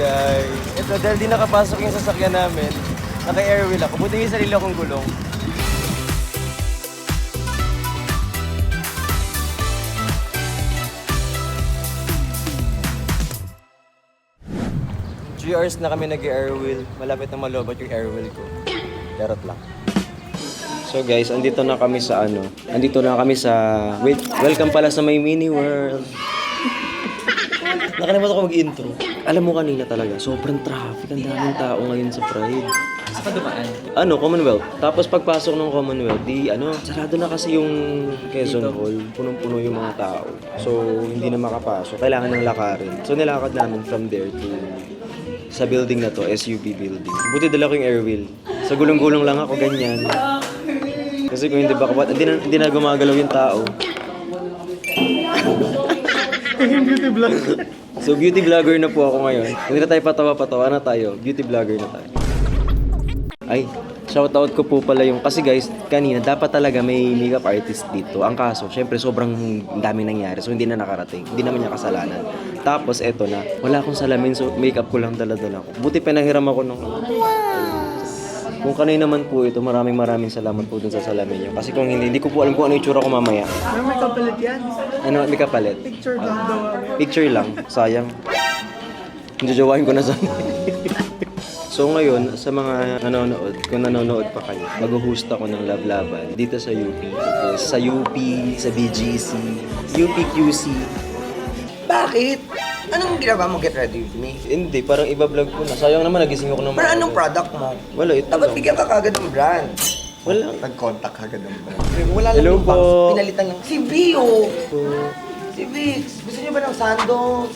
guys. Ito, dahil di nakapasok yung sasakyan namin, naka-air wheel ako. Buti yung sarili akong gulong. Three hours na kami nag-air wheel. Malapit na malobot yung air wheel ko. Charot lang. So guys, andito na kami sa wait, welcome pala sa my mini world. Nakalimutan ko mag-intro. Alam mo kanina talaga, sobrang traffic. Ang daming tao ngayon sa Pride. Sa padukaan? Commonwealth. Tapos pagpasok ng Commonwealth, sarado na kasi yung Quezon Hall. Punong-puno yung mga tao. So, hindi na makapasok. Kailangan ng lakarin. So, nilakad namin from there to sa building na to, SUP building. Buti dala ko yung air wheel. Sa gulong-gulong lang ako, ganyan. Kasi kung hindi ba, hindi na gumagalaw yung tao. Beauty vlogger. So, beauty vlogger na po ako ngayon. Hindi na tayo patawa-patawa na tayo. Beauty vlogger na tayo. Ay, shoutout ko po pala yung... Kasi guys, kanina dapat talaga may makeup artist dito. Ang kaso, syempre sobrang dami nangyari. So, hindi na nakarating. Hindi naman niya kasalanan. Tapos, eto na. Wala akong salamin. So, makeup ko lang dala-dala ko. Buti pinahiram ako nung... Kung kanina naman po ito, maraming salamat po dun sa salamin niyo. Kasi kung hindi ko po alam kung ano yung tsura ko mamaya. Ano may kapalit yan? Ano, may kapalit? Picture lang daw. Picture lang. Sayang. Jajawain ko na sana. So ngayon, sa mga nanonood, kung nanonood pa kayo, mag-host ako ng Love-Laban dito sa UP. Sa UP, sa BGC, UPQC. Bakit? Anong ginagawa mo get ready with me? Hindi, parang iba-vlog ko na. Sayang naman, nagising ako ng Pero anong product mo? Wala, ito Dapat lang. bigyan ka kagad ng brand. Wala. Nag-contact kagad ng brand. Wala lang Hello yung po. bangs. Pinalitan lang. Si Bio! Si Vix! Gusto niyo ba ng sandals?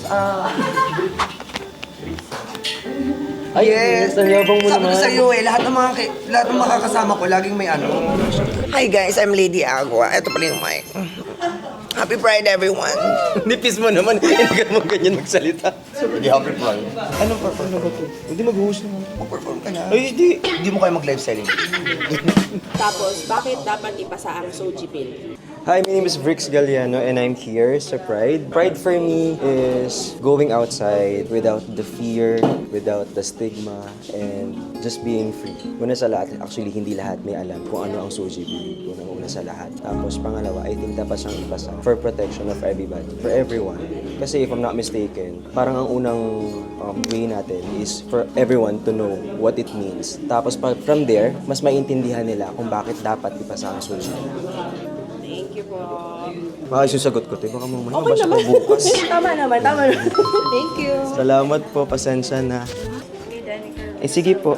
Ay, yes, ang yabang mo Sabi naman. ko sa'yo lahat ng makakasama ko, laging may ano. Hi guys, I'm Lady Agua. Ito pala yung mic. Happy Pride everyone! Nipis mo naman. Hindi mo ganyan magsalita. Hindi happy Pride. Anong perform na ba ito? Hindi mag-host naman. Mag-perform ka na. Ay, hindi. Hindi mo kayo mag-live selling. Tapos, bakit dapat ipasa ang Soji Bill? Hi, my name is Brix Galliano and I'm here sa Pride. Pride for me is going outside without the fear, without the stigma, and just being free. Una sa lahat, actually hindi lahat may alam kung ano ang Soji Bill. Una sa lahat. Tapos pangalawa, I think dapat siyang ipasa for protection of everybody, for everyone. Kasi if I'm not mistaken, parang ang unang way natin is for everyone to know what it means. Tapos from there, mas maintindihan nila kung bakit dapat ipasa ang Soji Bill. Thank you po. Maayos yung sagot ko, tayo. Baka mamaya Okay mabasa naman. ko bukas. tama naman. Thank you. Salamat po, pasensya na. Sige po.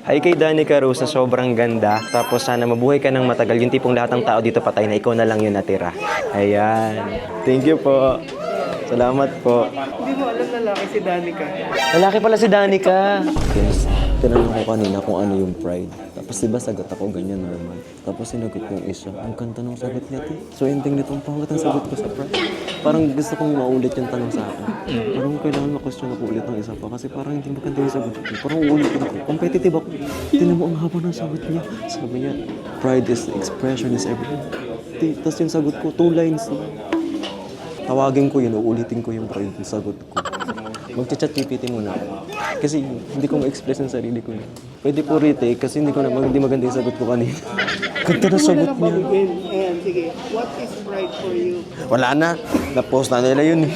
Hi kay Danica Rose na sobrang ganda. Tapos sana mabuhay ka ng matagal. Yung tipong lahat ng tao dito patay na ikaw na lang yung natira. Ayan. Thank you po. Salamat po. Hindi mo alam lalaki si Danica. Lalaki pala si Danica. Yes. Tinanong ko kanina kung ano yung Pride. Tapos diba sagot ako ganyan normal. Tapos sinagot ko yung isa. Ang ganda ng sagot niya to. So ending nito ang pangat ang sagot ko sa Pride. Parang gusto kong maulit yung tanong sa akin. Parang kailangan ma-question ako ulit ng isa pa. Kasi parang hindi maganda yung sagot ko. Parang uulitin ako. Competitive ako. Tinan mo ang haba ng sagot niya. Sabi niya, Pride is expression is everything. Tapos yung sagot ko, 2 lines. Tawagin ko yun, uulitin ko yung Pride yung sagot ko. Mag-chat GPT muna ako. Kasi hindi ko ma-express ang sarili ko. Pwede po retake kasi hindi maganda yung sagot ko kanina. Ganda na sagot niya. Ayan, sige. What is pride for you? Wala na. Na-post na nila yun.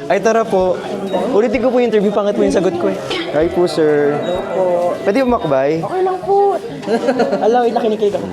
Ay, tara po. Ulitin ko po yung interview. Pangat po yung sagot ko eh. Hi po, sir. Hello po. Pwede po makbay? Okay lang po. Alaw, nakikinig ako.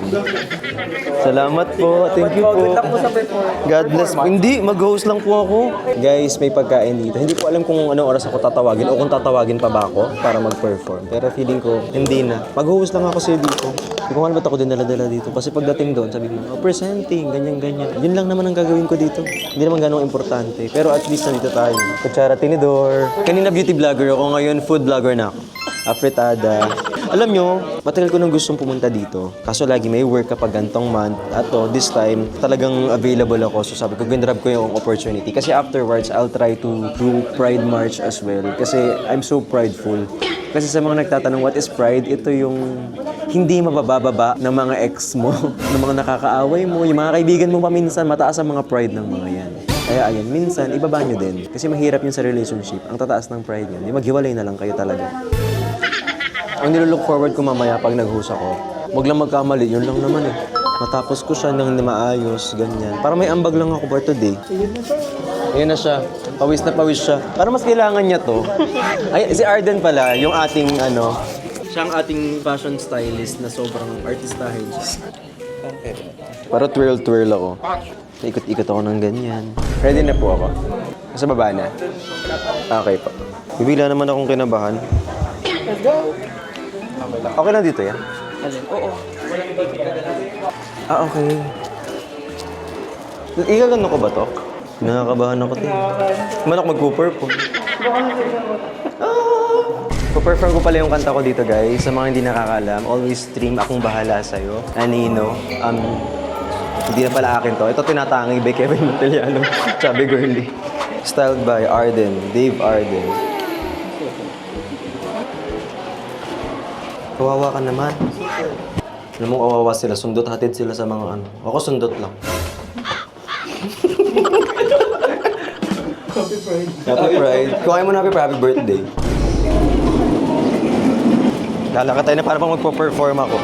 Salamat po. Thank you po. Good luck po sa performance. God bless. Hindi, mag-host lang po ako. Guys, may pagkain dito. Hindi ko alam kung anong oras ako tatawagin o kung tatawagin pa ba ako para mag-perform. Pero feeling ko, hindi na. Mag-host lang ako sa'yo dito. Hindi ko alam ba't ako din dala-dala dito. Kasi pagdating doon, sabi ko, presenting, ganyan-ganyan. Yun lang naman ang gagawin ko dito. Hindi naman ganong importante. Pero at least nandito tayo. Kutsara tinidor. Kanina beauty vlogger ako, ngayon food vlogger na ako. Afritada. Alam nyo, matagal ko nang gustong pumunta dito. Kaso lagi may work kapag gantong month. At this time, talagang available ako. So sabi ko, ginrab ko yung opportunity. Kasi afterwards, I'll try to do Pride March as well. Kasi I'm so prideful. Kasi sa mga nagtatanong, what is pride? Ito yung hindi mabababa ng mga ex mo, ng mga nakakaaway mo, yung mga kaibigan mo paminsan, mataas ang mga pride ng mga yan. Kaya ayun, minsan, ibaba nyo din. Kasi mahirap yun sa relationship. Ang tataas ng pride yun. Di maghiwalay na lang kayo talaga. Ang nilook forward ko mamaya pag nag-host ako, wag lang magkamali, yun lang naman eh. Matapos ko siya ng maayos, ganyan. Para may ambag lang ako for today. Ayun na siya. Pawis na pawis siya. Para mas kailangan niya to. Ay, si Arden pala, yung ating siya ang ating fashion stylist na sobrang artistahin. Para twirl-twirl ako. Ikot-ikot ako ng ganyan. Ready na po ako. Nasa baba na. Okay po. Bibigla naman akong kinabahan. Let's go! Okay lang dito yan? Oo. Ah, okay. Igagano ko ba to? Nakakabahan ako to. Man ako mag-perform. Perform ko pala yung kanta ko dito, guys. Sa mga hindi nakakalam, always stream Akong Bahala Sa'yo. Anino. Hindi na pala akin to. Ito tinatangi by Kevin Monteliano. Chubby Girly. Styled by Arden. Dave Arden. Kawawa ka naman. Alam mo, kawawa sila. Sundot, hatid sila sa mga ano. Ako sundot lang. Happy Pride. Happy Pride. Kuhain mo na happy birthday. Lalakad tayo na para pang magpo-perform ako.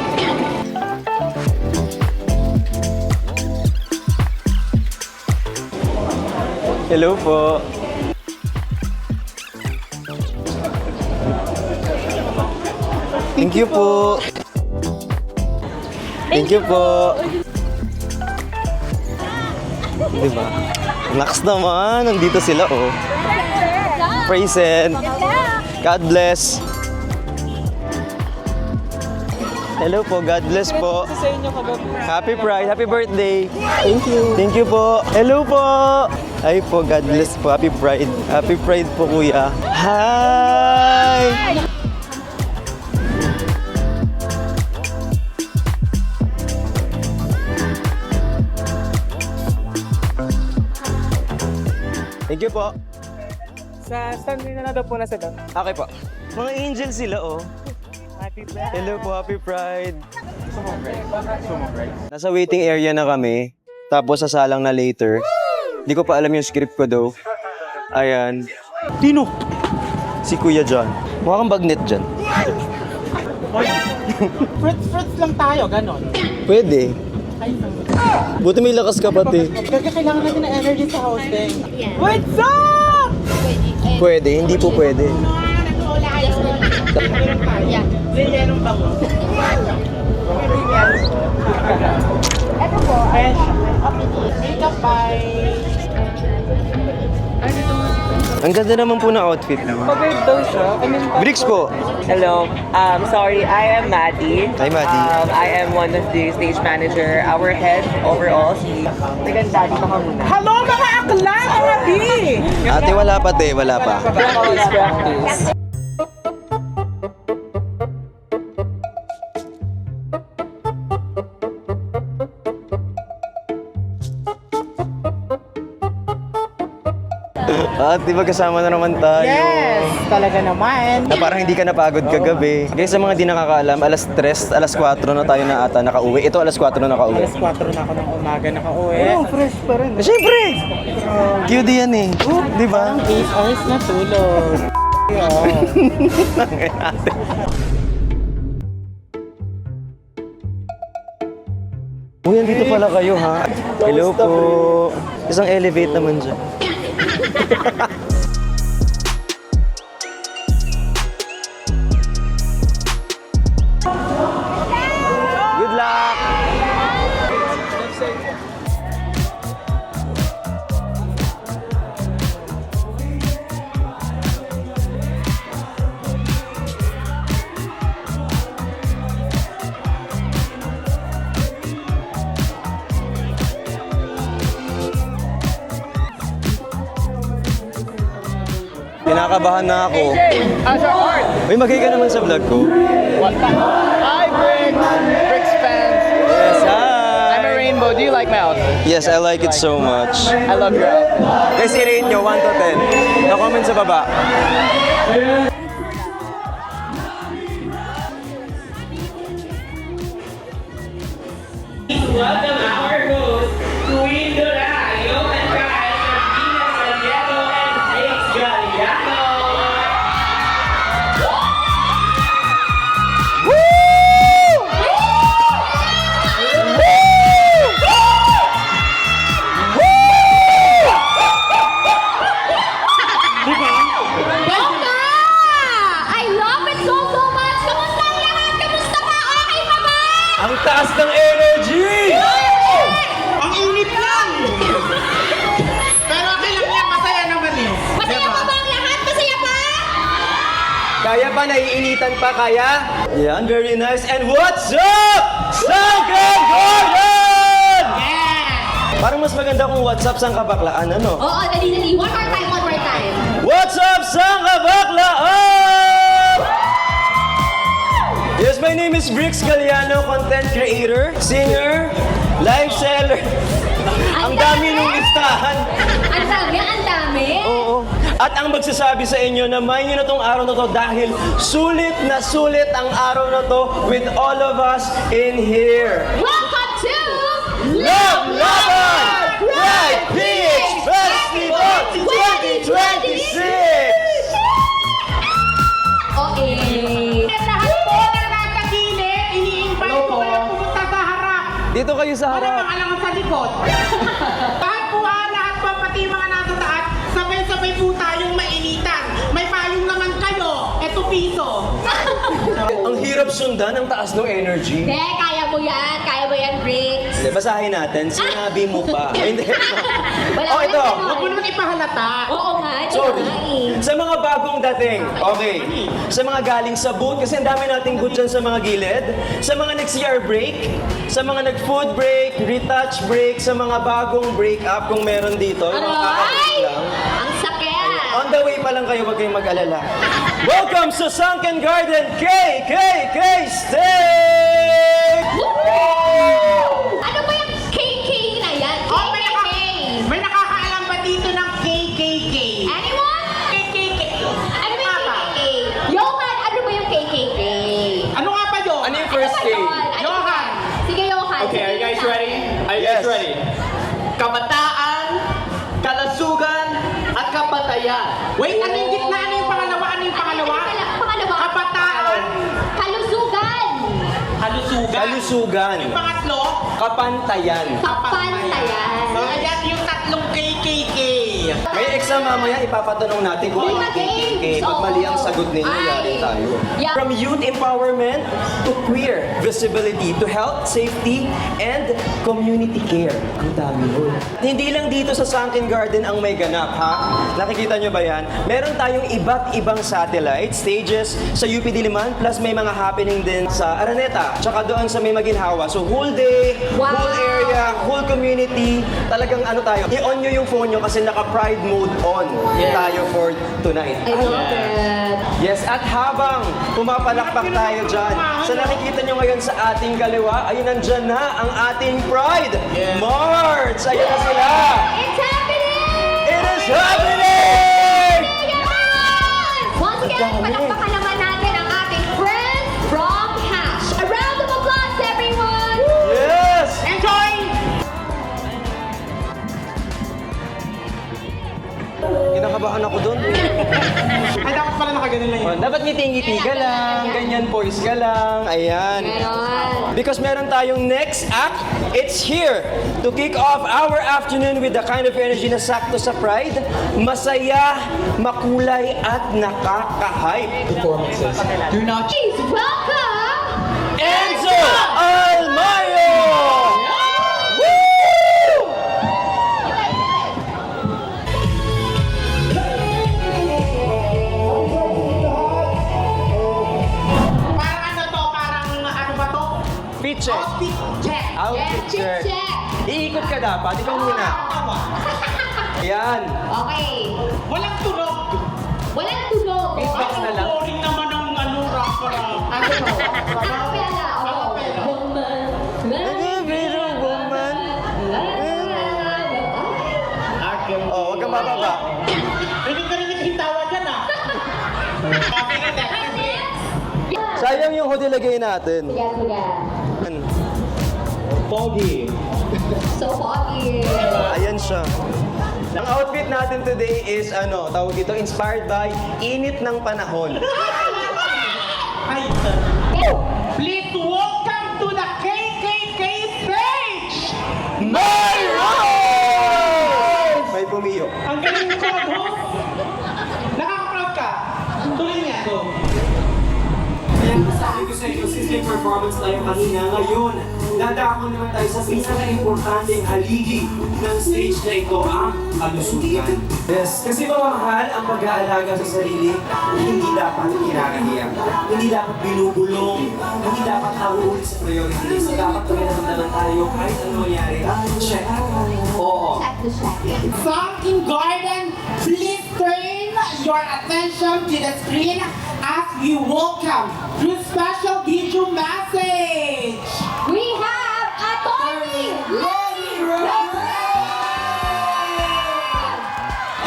Hello po. Thank you po. Thank you po. Diba? Relax naman. Nandito sila, oh. Present. God bless. Hello po. God bless po. Sa inyo kagabi. Happy Pride. Happy birthday. Thank you. Thank you po. Hello po. Ay po. God bless po. Happy Pride. Happy Pride po, kuya. Hi! Thank you po. Sa stand na daw po na sila. Okay po. Mga angel sila, oh. Happy Pride. Hello po, Happy Pride. Nasa waiting area na kami. Tapos sasalang na later. Hindi ko pa alam yung script ko daw. Ayan. Tino? Si Kuya John. Mukha kang bagnet dyan. Fruits lang tayo, ganon. Pwede. Buti may lakas ka pati. Kasi kailangan natin ng energy sa hosting. What's up? Pwede, hindi po pwede. Meron ba mo? Ito po, ayan siya. Makeup by... Ang ganda naman po na outfit. Pag-bird daw siya. I mean, Bricks po. Hello. Sorry, I am Maddie. Hi, Maddie. I am one of the stage manager. Our head overall, si Nagandali ka muna. hello mga akla! Mga B! Ate, wala pa te, wala pa. Practice. At di ba kasama na naman tayo? Yes! Talaga naman. Na parang hindi ka napagod kagabi. Guys, sa mga di nakakaalam, alas 3, alas 4 na tayo na ata nakauwi. Ito, alas 4 na nakauwi. Alas 4 na ako ng umaga nakauwi. Oh, fresh pa rin. Siyempre! Cute yan eh. Di ba? 8 hours na tulog. Uy, andito pala kayo ha. Hello po. Isang elevate naman dyan. Good luck! Kinakabahan na ako. How's your art? Uy, magay ka naman sa vlog ko. What the? Hi, Briggs! Briggs fans! Yes, hi! I'm a rainbow. Do you like my outfit? Yes, I like it so much. I love your outfit. Guys, i-rate nyo, 1 to 10. Na-comment sa baba. Welcome our host, Queen Dorayo and guys, pa, naiinitan pa kaya? Yan, very nice. And what's up? Sangkan Gordon! Parang mas maganda kung what's up sang kabaklaan, ano? Oo, dali-dali. One more time, one more time. What's up sang kabaklaan? Yes, my name is Brix Galliano, content creator, singer, live seller. Ang dami nung listahan. Ang dami, ang dami. Oo. At ang magsasabi sa inyo na may nyo na tong araw na to dahil sulit na sulit ang araw na to with all of us in here. Welcome to Love Laban! Pride PH Festival 2026! Okay. Lahat po na nakakagilid, iniimbay ko kayo pumunta sa harap. Dito kayo sa Para harap. pangalangan sa likod. Lahat po lahat po, pati mga nasa taas, sabay-sabay po tayong mainitan. May payong naman kayo, eto piso. Ang hirap sundan ang taas ng energy. Hindi, kaya mo yan, Briggs. Hindi, basahin natin. Sinabi mo pa. Ay, hindi. Wala Oh, ka ito. ng Huwag mo ganon. naman ipahalata. Oo nga, ito Sorry. nga eh. Sa mga bagong dating, okay. Sa mga galing sa booth, kasi ang dami nating booth dyan sa mga gilid. Sa mga nag-CR break, sa mga nag-food break, retouch break, sa mga bagong break up kung meron dito. Yung mga kakabit Aray! lang. Ang sakit. On the way pa lang kayo, huwag kayong mag-alala. Welcome sa Sunken Garden KKK Steak! Ano ba yung KK na yan? Oh, KKK. may nakakaalam ba dito ng KKK? Anyone? KKK. Ano ba yung KKK? Johan, ano ba yung KKK? Ano nga ba yun? Ano yung first Ano ba K? yun? Ano Johan. ba? Sige, Johan. Okay, are you guys ready? Are you Yes. guys ready? Kabataan, kalasugan, at kapatayan. Wait, ano yung gitna? Ano yung pangalawa? Ano yung pangalawa? Pangalawa. Kabataan, Kalusugan. kalusugan. Kalusugan, Pangatlo, kapantayan. Kapantayan. so ayan yung tatlong KKK. May exam mamaya, ipapatanong natin kung ano yung KKK. Pag mali ang sagot ninyo, yari tayo. Yeah. From youth empowerment to queer visibility to health, safety, and community care. Ang dami nun. Hindi lang dito sa Sunken Garden ang may ganap, ha? Nakikita nyo ba yan? Meron tayong iba't ibang satellite stages sa UP Diliman, plus may mga happening din sa Araneta, tsaka doon sa may Maginhawa. So whole day, Wow. whole area, whole community, talagang ano tayo, i-on nyo yung phone nyo kasi naka-pride mode on tayo for tonight. I love it. Yes, at habang pumapalakpak tayo dyan, sa nakikita nyo ngayon sa ating kaliwa, ayun nandyan na ang ating Pride March! Ayun na sila! It's happening! It is happening! Once again, palakpakan naman natin ang ating friends from Hash. A round of applause, everyone! Yes! Enjoy! Kinakabahan ako dun. Ay, dapat pala nakaganon lang yun. Dapat ngiti-ngiti ka lang, ganyan poise ka lang, ayan. Ganon. Because meron tayong next act, it's here to kick off our afternoon with the kind of energy na sakto sa Pride, masaya, makulay, at nakaka-hype. Please welcome Enzo Almayo! Woo! Parang ano to? Parang ano ba to? Fit check. Outfit check. Outfit check. check. Iikot ka dapat, ikaw muna. Ayan. Okay. Walang tunog. Walang tunog. Beatbox na lang. Boring naman ang ano, rapper. Ano to? Acapella. Woman. woman. Oh, huwag kang mababa. Hindi ka rin naghintawa dyan ah. Copy na that. Sayang yung hoodie lagay natin. Sige, sige. Pogi. So foggy. Ayan siya. Ang outfit natin today is ano, tawag ito, inspired by init ng panahon. Ay, please welcome to the KKK stage! Mayroon! May pumiyo. Ang galing mo mag-host. Nakaka-proud ka. Tuloy niya. Go. Sabi ko sa inyo, since may performance tayo kanina, ngayon, dadako naman tayo sa pinaka-importanteng haligi ng stage na ito, ang kalusugan. Yes, kasi mamahal ang pag-aalaga sa sarili, hindi dapat kinakahiya. Hindi dapat binubulong, hindi dapat nahuhuli sa priority list. Dapat kami naman tayo kahit ano mangyari. Check. Oo. Check the check. Some in garden, please turn your attention to the screen as we welcome your special video message. We have Atty. Lenny Robredo!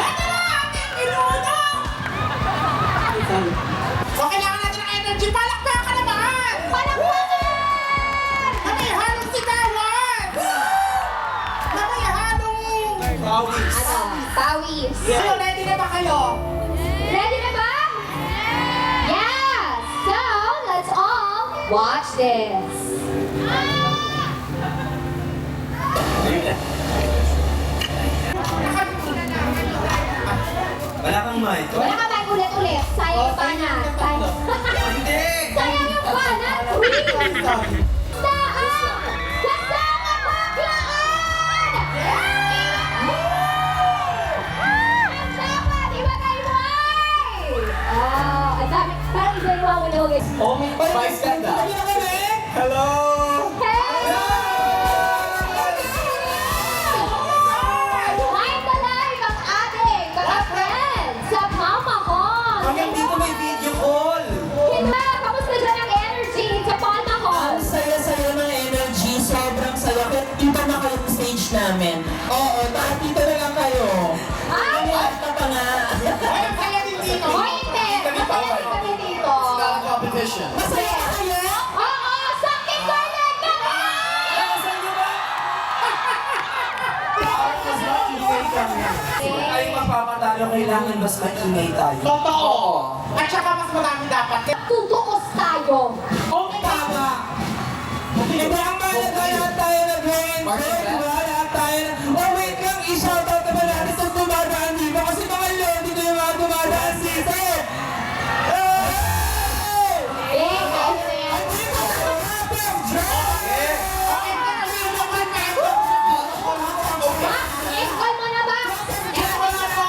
Ito na ating pinuno! So, kailangan natin ng energy. Palakpakan naman! Palakpakan! May halong sigawan! May halong... Ano? Pawis. So, ready na ba kayo? Ready na ba? Yeah! So, let's all watch this. Wala kang mic. Wala ka ba ulit-ulit? Sayang pa na. Sayang yung pa na. Saan? Kasama baklaan! Ang sama! Di ba kayo ay? Ang dami. Parang isa yung wawala. Oh, may vice ganda. Hello! I'm the live ang ating mga friends sa Mama Hall. Hanggang dito may video call! Hinda, kamusta dyan ang energy sa Mama Hall? Ang saya-saya ng energy, sobrang saya. Kaya dito na kayo sa stage namin. Oo, bakit dito na lang kayo? Ay! Basta pa nga. Ay, ang saya din dito. O hindi! Masaya din kami dito. Competition. Masaya ka kayo? Oo! Sakit garden kami! Ay mapapatalo, kailangan mas maingay tayo. Totoo. At saka mas marami dapat. Tutukos tayo! Okay, tama. Tama na lahat tayo nag-enjoy, diba? Lahat tayo na... Oh, wait lang, i-shoutout naman natin sa dumadaan dito kasi mga lodi na yung mga dumadaan dito. Hey! Eh, kaya na yan. Ekol mo na ba? Ekol mo na.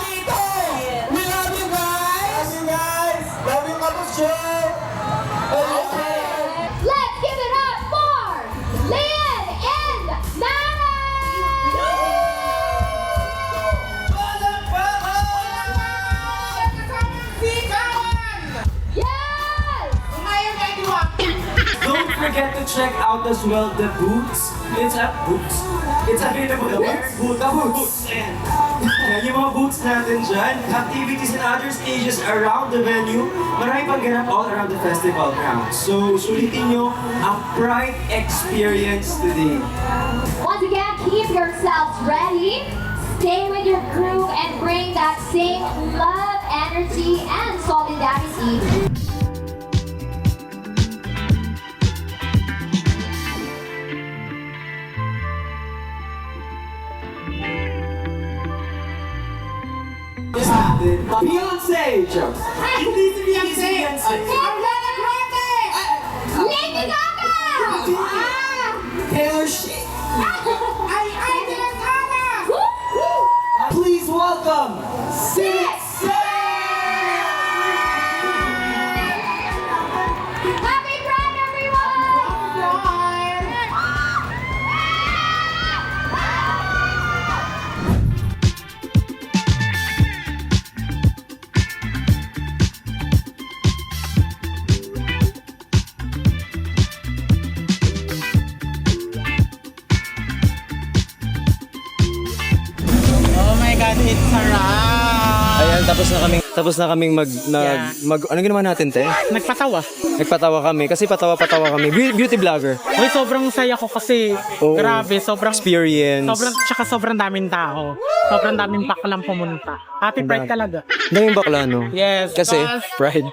We love you guys! Love you, Kapos Show! Let's give it up for Lynn and Nana! Yes! Ngayon, everyone. Don't forget to check out as well the booths. It's available where? The booths. Yan, yung mga booths natin dyan. Activities and other stages around the venue. Marami pang ganap all around the festival grounds. So, sulitin nyo ang Pride experience today. Once again, keep yourselves ready. Stay with your crew and bring that same love, energy, and solidarity. Beyonce! Hindi si Beyonce. Ariana Grande! Lady Gaga! Ah! Taylor Swift! Ay, Agnes Anas. Woo! Please welcome Six! Happy Pride, everyone! Oh my God, it's sarap. Ayan, tapos na kaming ano ginawa natin, te? Nagpatawa. Nagpatawa kami, kasi patawa kami. Beauty vlogger. Uy, sobrang saya ko kasi. Oo. Grabe, sobrang Experience. sobrang daming tao. Sobrang daming baklang pumunta. Happy Pride talaga. Daming bakla, no? Yes. Kasi, because, Pride.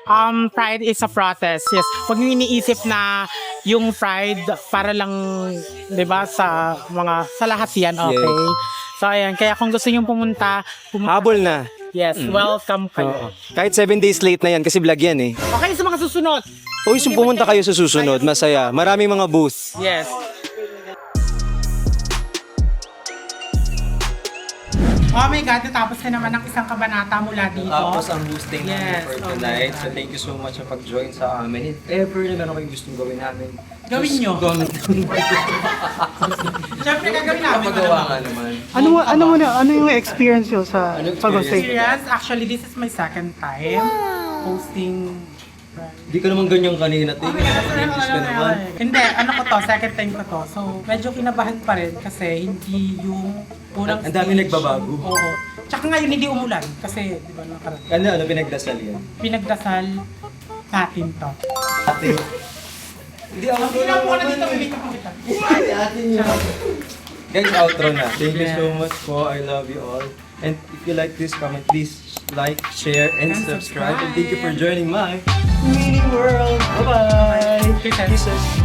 Pride is a process. Yes. Huwag niyo iniisip na yung Pride para lang, 'di ba, sa lahat 'yan, okay? Yes. So ayan, kaya kung gusto niyo pumunta Habol na. yes, welcome kayo. Oo. Kahit 7 days late na yan, kasi vlog yan eh. Okay, sa mga susunod. Uy, so pumunta kayo sa susunod. Masaya. Maraming mga booth. Yes. Oh my God, natapos na naman ang isang kabanata mula dito. Tapos ang boosting Yes, namin for oh my tonight. God. So thank you so much sa pag-join sa amin. If ever na meron kayong gustong gawin namin, Gawin just nyo. comment. Siyempre, gagawin namin. Magawa nga naman. Ano yung experience nyo sa Ano experience? pag-hosting? Experience, actually, this is my second time hosting. Di ka naman ganyan kanina. Tingin ka naman. Hindi, ano ko to, second time ko to. So, medyo kinabahan pa rin kasi hindi yung unang Ang dami nagbabago. Oo. Tsaka ngayon hindi umulan kasi, di ba, nakarating. Ano pinagdasal yan? Pinagdasal natin to. Ate. Hindi ako Pinaw mo na dito, bibita ko kita. Guys, outro na. Thank you Yeah. so much po. I love you all. And if you like this comment, please like, share, and subscribe. And thank you for joining my mini world. Bye-bye. Kisses. Kisses.